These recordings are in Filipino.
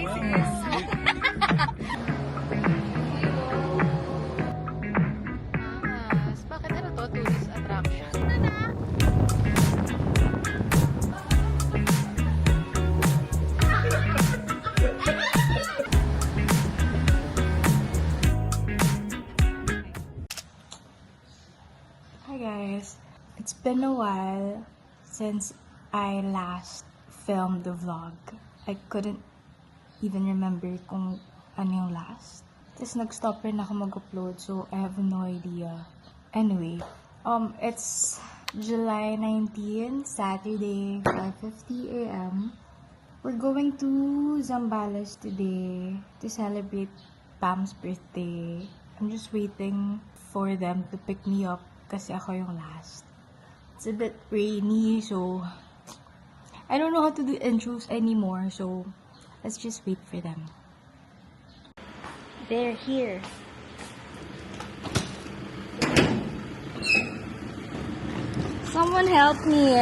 Hi, sis. Bakit ano to? Tourist attraction? Hi guys, it's been a while since I last filmed the vlog. I couldn't even remember kung ano yung last. Tapos nag-stop rin ako mag-upload, so I have no idea. Anyway, it's July 19, Saturday, 5:50 a.m. We're going to Zambales today to celebrate Pam's birthday. I'm just waiting for them to pick me up kasi ako yung last. It's a bit rainy, so I don't know how to do intros anymore, so let's just wait for them. They're here. Someone help me.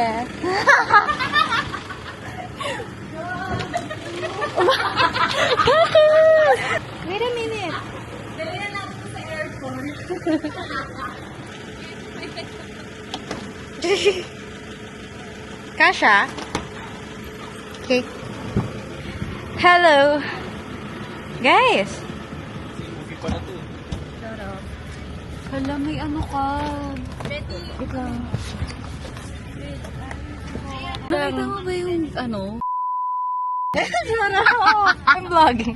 Wait a minute. Dali na natin sa airport. Kasha? Okay. Hello. Guys. Hala, may ano ka. Wait lang. Nakita mo ba yung ano? I'm vlogging.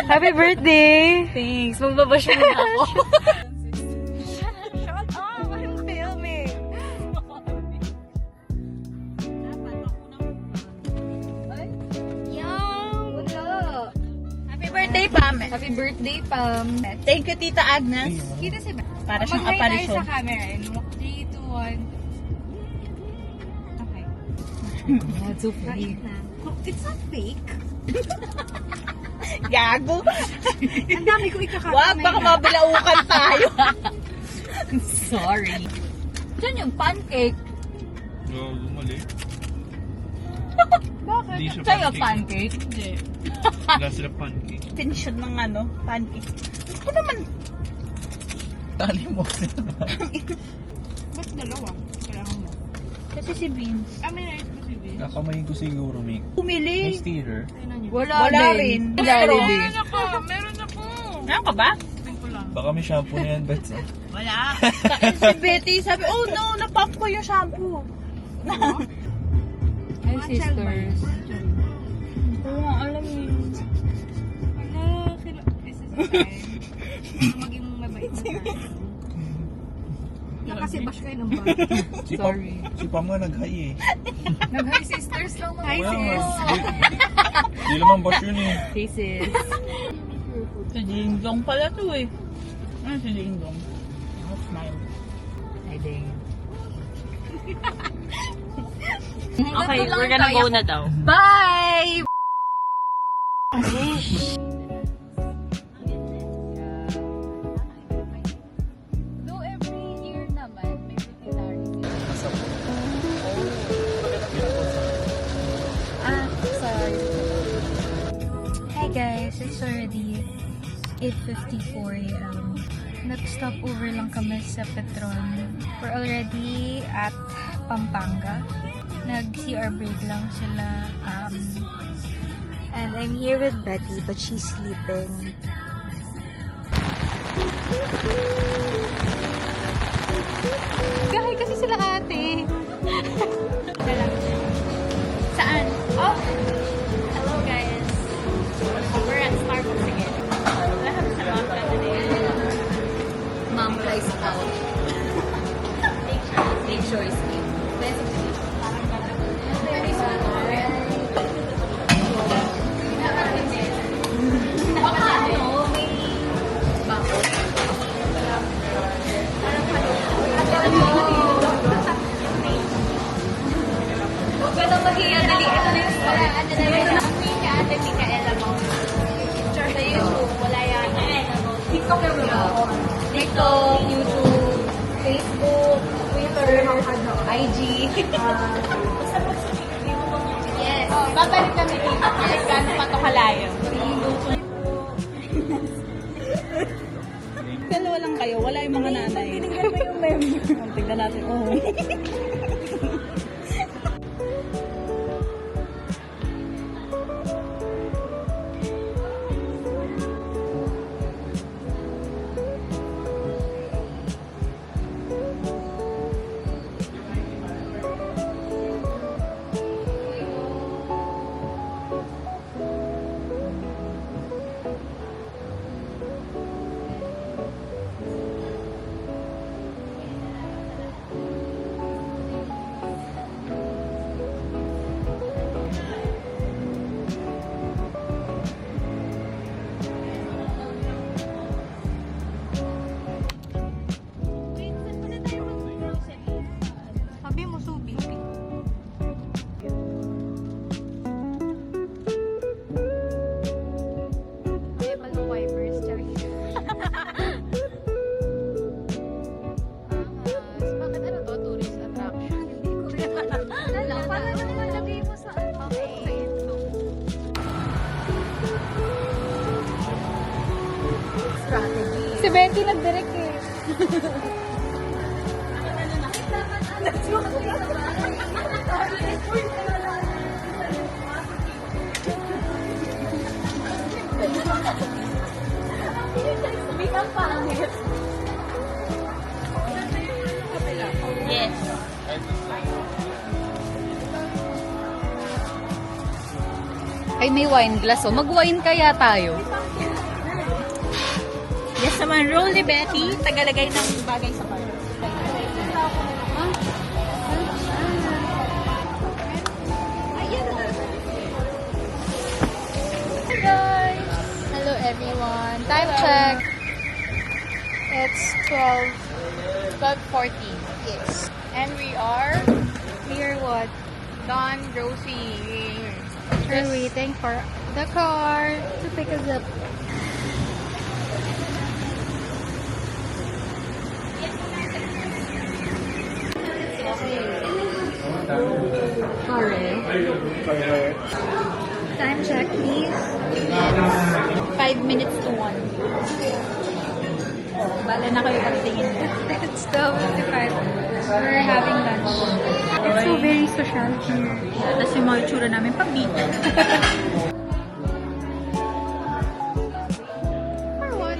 Happy birthday! Thanks. Magbabash mo na ako. Shut up! I'm filming. Wala. Happy birthday, Pam! Happy birthday, Pam. Thank you, Tita Agnes. Kita si Para siyang Mag-hi tayo aparisyon. sa camera. 3, 2, 1. Okay. That's so fake. It's not fake. Gago. Ang dami ko ikakakamay. Wag, baka mabilaukan tayo. Sorry. Diyan yung pancake. No, mali. Bakit? Hindi siya Sa'yo pancake. pancake? Hindi. Wala sila pancake. Tension ng ano, pancake. Ito naman. Tali mo sila. Ba't dalawa? Kailangan mo. Kasi si Vince. May rice ba si Vince? Nakamayin ko siguro, Mick. Pumili. May steerer. Wala rin. Meron ako! Meron ako! Ano ka ba? Tingin ko lang. Baka may shampoo na yan, Bets. Wala. Si Betty sabi, oh no, napump ko yung shampoo. Hi, sisters. Oo nga, alam mo yun. Hello, this is the time. Maging mabait na tayo. Nakasibash kayo ng bata. Sorry. Si Pam nga nag-hi eh. Nag-hi sisters lang mga. Hi Wala sis. nga. Di naman boss yun eh. Hey sis. Si Ding Dong pala to eh. Ano si Ding Dong? Oh, smile. Hi Ding. Okay, we're gonna go na daw. Bye! Though every year naman, may veterinary. Sorry. Hi guys, it's already 8:54 a.m. Nag-stop over lang kami sa Petron. We're already at Pampanga. Nag-CR break lang sila. And I'm here with Betty, but she's sleeping. Gahay kasi sila ate. Saan? Oh! Hello guys. We're at Starbucks again. Lahat sa mga today. Mom flies out. Make sure it's me. Huwag ka na mahiya. Dali, ito na yung story. Ano na yun? Mika, Ate Micaela mo. Picture sa YouTube. Wala yan. TikTok yung ako. TikTok, YouTube, Facebook, Twitter, IG. Yes. Babalik kami dito. Kahit gaano pa ito kalayo. natin. Oh. Sabi mo, Subi. Ay, balong wipers. Charing. Bakit ano to? Tourist attraction? Hindi ko rin alam. Paano naman lagay mo sa ano? Okay. Strategy. Si Betty nag-direct eh. Yes. Ay, may wine glass. Oh. Mag-wine kaya tayo. Yes naman, roll ni Betty. Tagalagay ng bagay sa bar. Hi guys! Hello everyone. Time check. It's 12:40. Yes. And we are here what? Don, Rosie. We're waiting for the car to pick us up. Time check, please. 5 minutes to 1. Bala na kayo pagtingin. It's 12:55. We're having lunch. It's so very social here. Tapos yung mga itsura namin pabito. For what?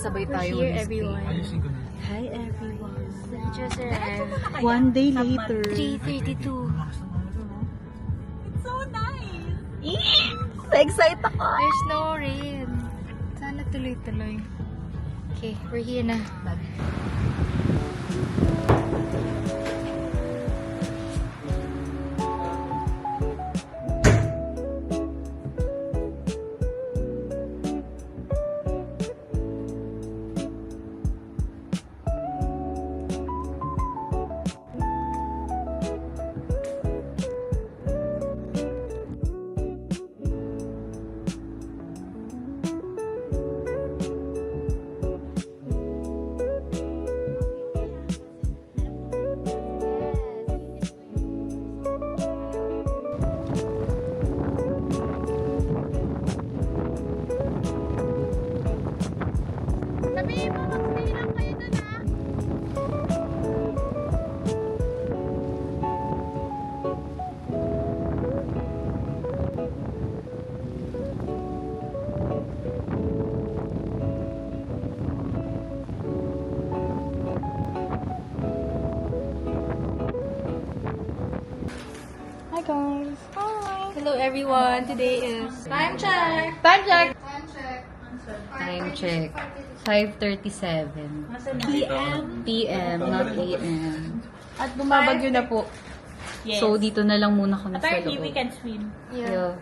Sabay tayo. Here, everyone. Hi everyone. Just arrived. 1 day later. 3:32. It's so nice! Excited ako! There's no rain. Sana tuloy-tuloy. Okay, we're here na. Sabihin mo, mag-stay lang kayo dun, ha? Hi guys. Hi. Hello everyone. Today is Time check. time check. Time check. Time check. 5:37 PM, not AM. At Bumabagyo na po. Yes. So dito na lang muna kami sa Apparently, loob. we can swim. Yeah. Yeah.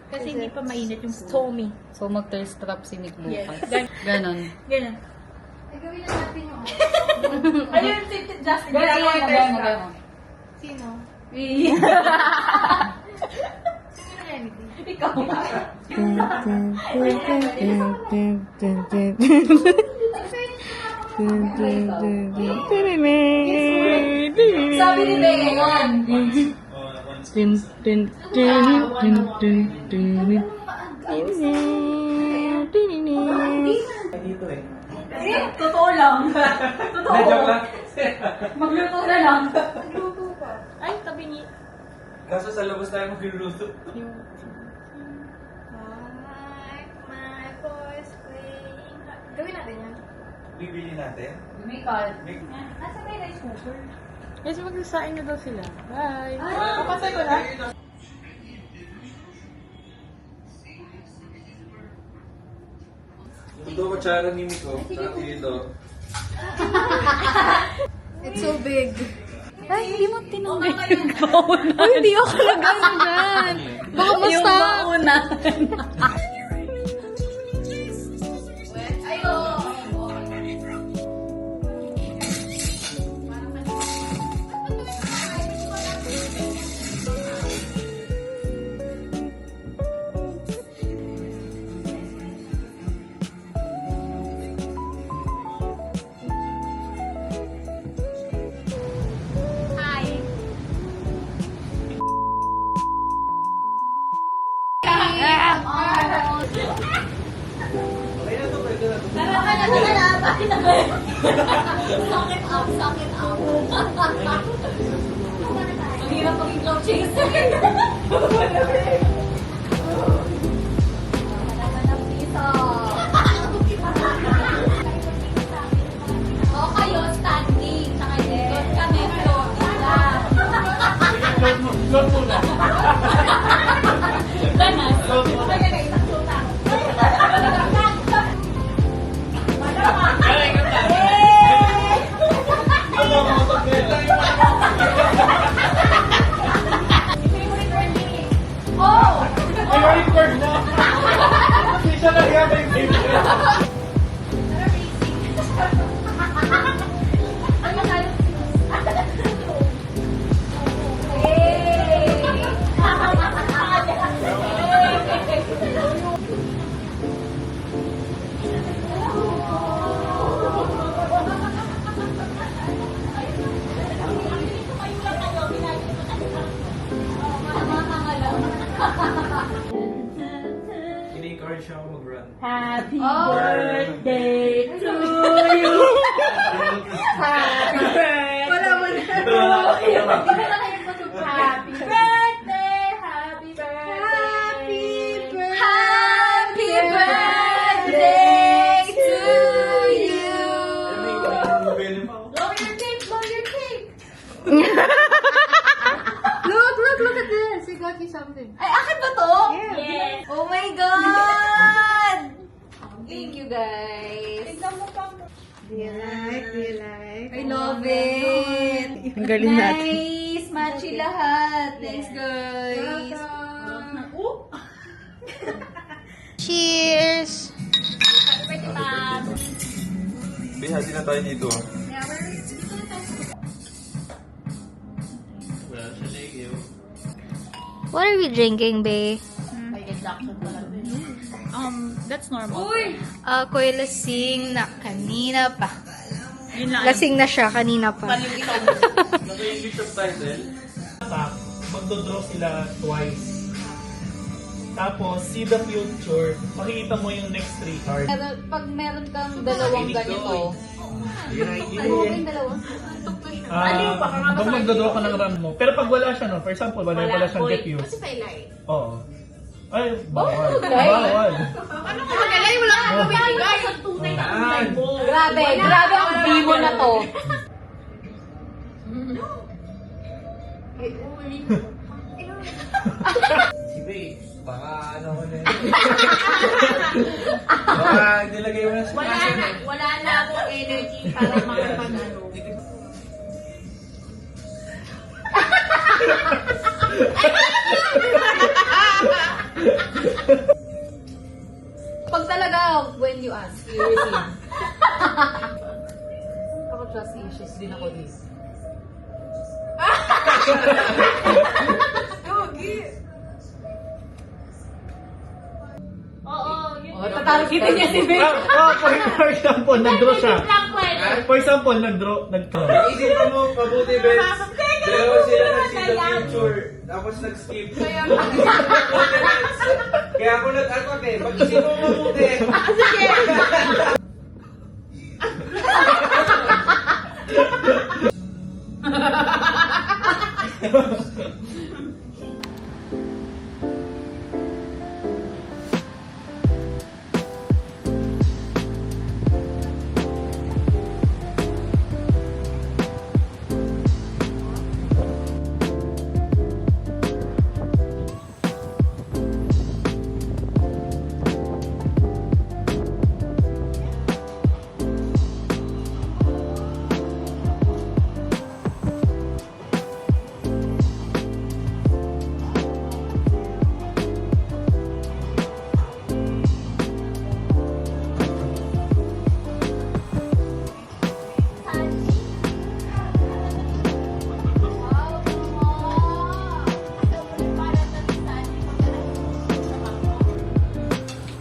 Kasi hindi pa mainit yung food. Tommy. So, mag-thirst trap si Nick Yes. bukas. Ganon. Ganyan. Gawin na natin yung Ayun, si Justin. Gano'n mo, gano'n mo, gano'n mo. Sino? Ikaw. Sabi ni Bea yun. Dito eh. Totoo lang. Totoo. Joke lang. Magluto na lang. Ay, tabi ni... Kaso sa labas tayo magluluto. My voice playing. Gawin natin yan. Bibili natin. Michael. Nasa may rice cooker. Yes, magsasain na daw sila. Bye. Papasay ko na. Ito kutsara ni Miko. Sa dito. It's so big. Ay, hindi mo tinanggal yung bauna. Ay, hindi ako lagay dyan. Baka Yung basta. bauna. Hi. Suck it up, suck it up. Ang hirap maging cloud chaser. Hanap ng piso. O kayo, standing. Saka doon kami, floating lang. Load muna. Ganas. Kaya na isang float Oh! Ay, record mo! Isa lang yan yung favorite. Ini-encourage siya ako mag-run. Happy Oh. birthday to you. Happy birthday. Wala mo na. Ito na lang. Happy birthday. Happy birthday. Happy birthday to you! Blow your cake. Blow your cake. Look at this! We got you something. Ay, akin ba to? Yes. Oh my God! Thank you, guys. Tignan mo pa. I love it. Ang galing natin. Nice! Matchy lahat. Thanks, guys. Cheers! Birthday, Pam. Bihati na tayo dito. Well, thank you. What are we drinking, bae? That's normal. Ako'y lasing na kanina pa. Yun lang. Lasing na siya kanina pa. Naka-English subtitle. Magdodraw sila twice. Tapos, see the future. Makikita mo yung next 3 cards. Pag meron kang dalawang ganito, Pag magdodraw ka ng run mo. Pero pag wala siya, no? For example, wala siyang diffuse. Oo. Ay, bawal. Bawal. grabe ang vivo na to. Si Bay, baka ano ko na yun. Baka nilagay mo na sa Wala na akong energy para makapag-ano. when you ask, you receive. Ako trust issues din ako dito. Tataragitin niya si Ben. For example, nag-draw siya. For example, nag-draw. Isipin mo, mabuti, Ben. Dalawa sila nag-see the future. Tapos nag-skip. Kaya ako nag-attack eh. Mag-isip mo mabuti.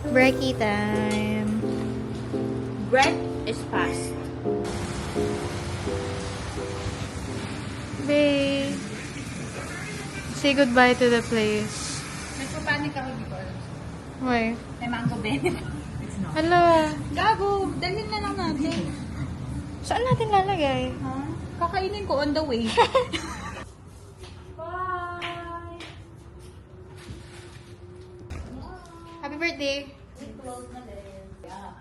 Brekkie time. Break is fast. Babe. Say goodbye to the place. Nagpapanik ako dito. Why? May mango Ben. Hello. Gago, dalhin na lang natin. Saan natin lalagay? Kakainin ko on the way. Happy birthday.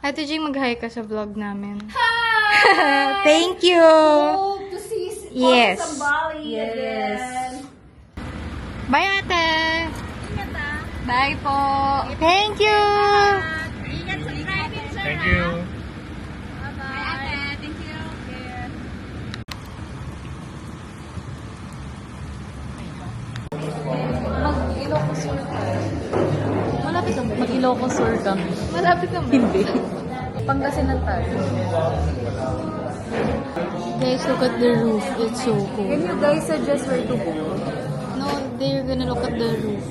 Ate Jing, mag-hi ka sa vlog namin. Hi! Thank you. Hope to see you Yes. sa Bali again. Bye, ate. Ingat ah. Bye po. Thank you. Ingat sa driving, sir. Thank you. Bye, ate. Thank you. Malapit lang. Mag-Ilocos kami. Malapit naman. Hindi. Pangasinan tayo. Guys, look at the roof. It's so cool. Can you guys suggest where to go? No, they're gonna look at the roof.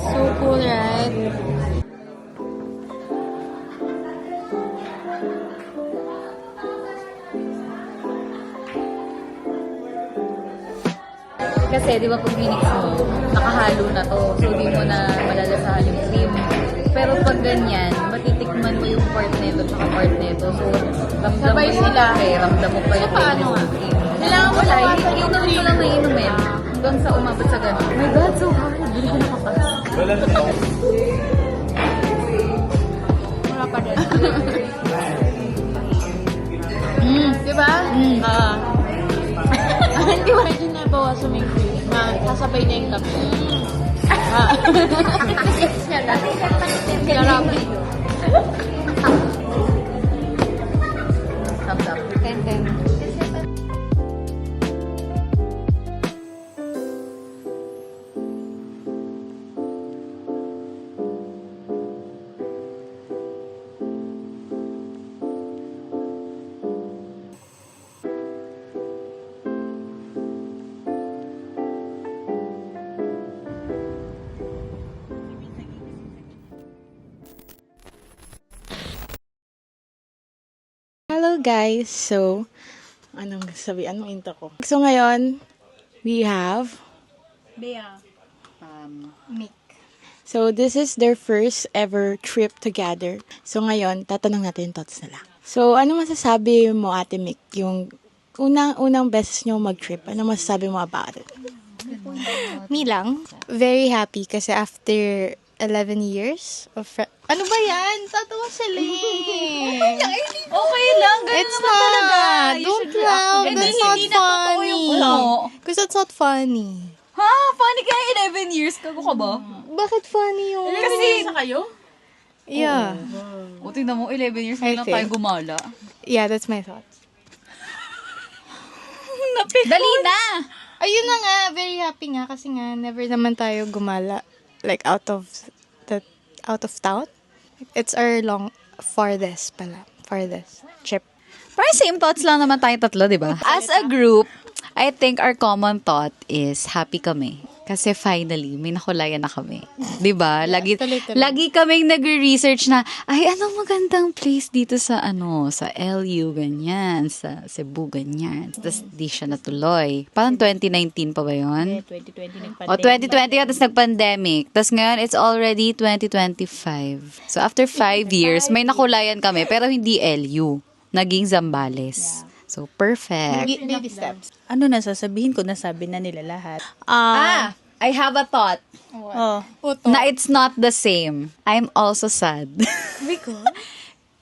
So cool, right? Kasi, di ba pag minix mo, nakahalo na to. So, di mo na malalasahan yung cream. Pero pag ganyan, matitikman mo yung part nito at part nito. So, ramdam Sabay mo yung sila. ramdam mo pa yung paano nga? cream. Kailangan mo Wala, siya inumin ko lang na inumin. Hanggang sa umabot sa ganun. Oh my God, so hard. Hindi ko nakapas. Wala na. Wala pa din. Diba? Hindi mo rin na bawasan mo yung cream. Sasabay na yung tabi. Sarap. Thumbs up. 10-10. Hello guys! So, anong intro ko? So ngayon, we have, Bea. Mick. so this is their first ever trip together. So ngayon, tatanong natin yung thoughts nila. So, ano masasabi mo Ate Mick, yung unang beses nyo mag-trip? Ano masasabi mo about it? Me lang. Very happy kasi after 11 years of ano ba yan? Tatawa sila eh. Okay lang, ganun It's naman talaga. not. You Don't should react. laugh. Hindi, That's not hindi na totoo yung funny. ulo. Because that's not funny. Ha? Funny kaya 11 years? Kago ka ba? Bakit funny yun? Kasi, kayo? Yeah. O, tingnan mo, 11 years I lang think. tayo gumala. Yeah, that's my thoughts. Dali na! Ayun na nga, very happy nga kasi nga never naman tayo gumala like out of that out of town. It's our farthest trip. Parang same thoughts lang naman tayo tatlo, di ba? As a group, I think our common thought is happy kami. Kasi finally, may nakulayan na kami. Di ba? Lagi kaming nagre-research na, ay, anong magandang place dito sa sa LU, ganyan, sa Cebu, ganyan. Tapos di siya natuloy. Parang 2019 pa ba yun? 2020 O, 2020 tapos nag-pandemic. Tapos ngayon, it's already 2025. So, after 5 years, may nakulayan kami, pero hindi LU. Naging Zambales. So, perfect. Baby steps. Ano na sasabihin ko? Nasabi na nila lahat. I have a thought Oh. na it's not the same. I'm also sad. Because?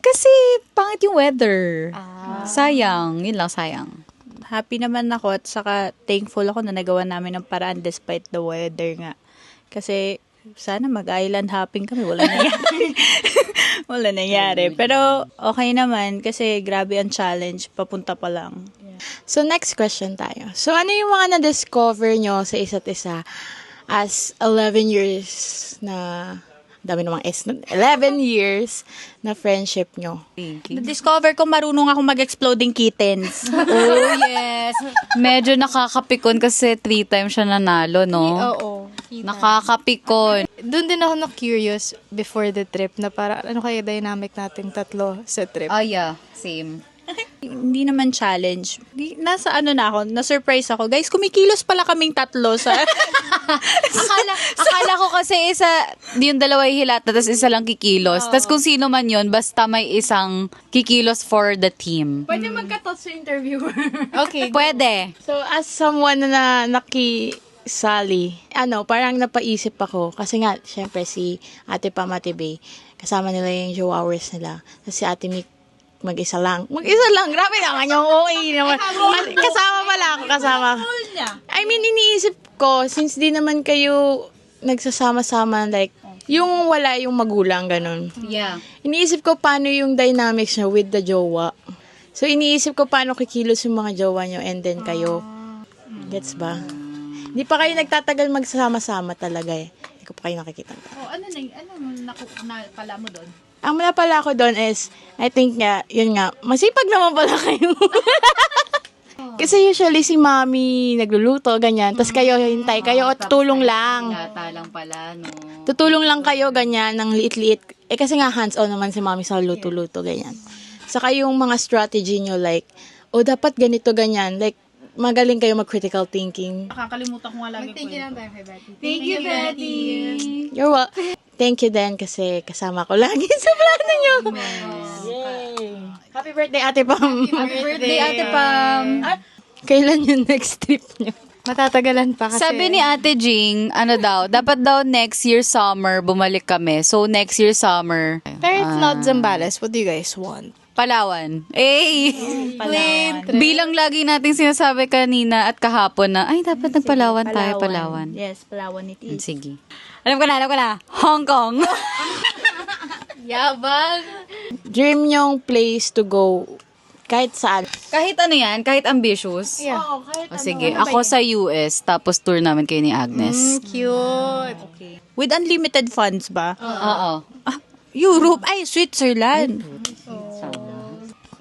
Kasi, pangit yung weather. Sayang. Yun lang, sayang. Happy naman ako at saka thankful ako na nagawa namin ng paraan despite the weather nga. Kasi sana mag-island hopping kami. Wala nangyari. Wala nangyari. Pero okay naman kasi grabe ang challenge. Papunta pa lang. So, next question tayo. So, ano yung mga na-discover nyo sa isa't isa as 11 years na, dami namang 11 years na friendship nyo? Na-discover ko marunong ako mag-exploding kittens. Oh, yes. Medyo nakakapikon kasi 3 times siya nanalo, no? Oo. Nakakapikon. Doon din ako na-curious before the trip na para ano kaya dynamic nating tatlo sa trip. Oh, yeah. Same. Hindi naman challenge. Nasa ano na ako, na-surprise ako. Guys, kumikilos pala kaming tatlo sa... Akala ko kasi yung dalawa hilata, tapos isa lang kikilos. Tapos kung sino man yun, basta may isang kikilos for the team. Pwede magka-talk sa interviewer. Okay. Pwede. So, as someone na nakisali, parang napaisip ako. Kasi nga, syempre, si Ate Pamatibay, kasama nila yung Jowowers nila. Tapos si Ate Mick, mag-isa lang. Grabe naman yung okay naman. Kasama. I mean, iniisip ko, since di naman kayo nagsasama-sama, like, yung wala yung magulang, ganun. Yeah. Iniisip ko paano yung dynamics niya with the jowa. So, iniisip ko paano kikilos yung mga jowa nyo and then kayo. Gets ba? Hindi pa kayo nagtatagal magsama-sama talaga eh. Hindi ko pa kayo nakikita. pala mo doon? Ang napala ko doon is, I think yun nga, masipag naman pala kayo. Kasi usually si mami nagluluto, ganyan. Tapos kayo, hintay kayo, o tutulong lang. Lata lang pala, no? Tutulong lang kayo, ganyan, ng liit-liit. Kasi nga hands-on naman si mami sa luto-luto, ganyan. Saka yung mga strategy nyo, like, dapat ganito, ganyan. Like, magaling kayo mag-critical thinking. Nakakalimutan ko nga lagi ko. Thank you, Betty. You're welcome. Thank you din kasi kasama ko lagi sa plano nyo. Yay! Happy birthday, Ate Pam! Happy birthday, Ate Pam. Kailan yung next trip nyo? Matatagalan pa kasi. Sabi ni Ate Jing, dapat daw next year summer bumalik kami. So, next year summer. Pero it's not Zambales. What do you guys want? Palawan. Bilang lagi nating sinasabi kanina at kahapon na, ay, dapat nagpalawan tayo, Palawan. Yes, Palawan it is. Sige. Alam ko na. Hong Kong. Yabang! Dream nyong place to go kahit saan. Kahit ano yan, kahit ambitious. Yeah. Oo, kahit O sige, ako sa US, tapos tour namin kayo ni Agnes. Cute. Okay. With unlimited funds ba? Oo. Europe, Switzerland.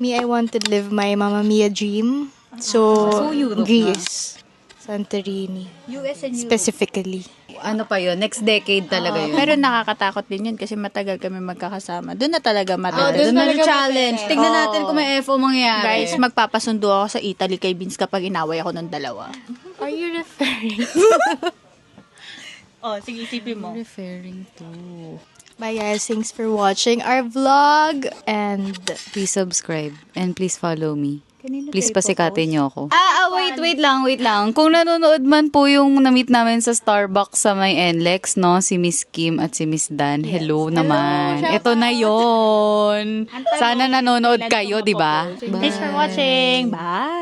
Me, I want to live my Mamma Mia dream. So Europe Greece. Santorini. US and Specifically. Ano pa yun? Next decade talaga yun. Pero nakakatakot din yun kasi matagal kami magkakasama. Doon na talaga matagal. Doon na challenge. Tingnan natin kung may FO mangyayari. Guys, magpapasundo ako sa Italy kay Vince kapag inaway ako ng dalawa. Are you referring? Sige, isipin mo. Referring to... Bye guys, thanks for watching our vlog and Please subscribe and please follow me. Kanino Please tayo pasikatin niyo ako. Wait lang. Kung nanonood man po yung na-meet namin sa Starbucks sa may NLEX, no? Si Miss Kim at si Miss Dan. Hello naman. Ito na yon. Sana nanonood kayo, di ba? Thanks for watching. Bye!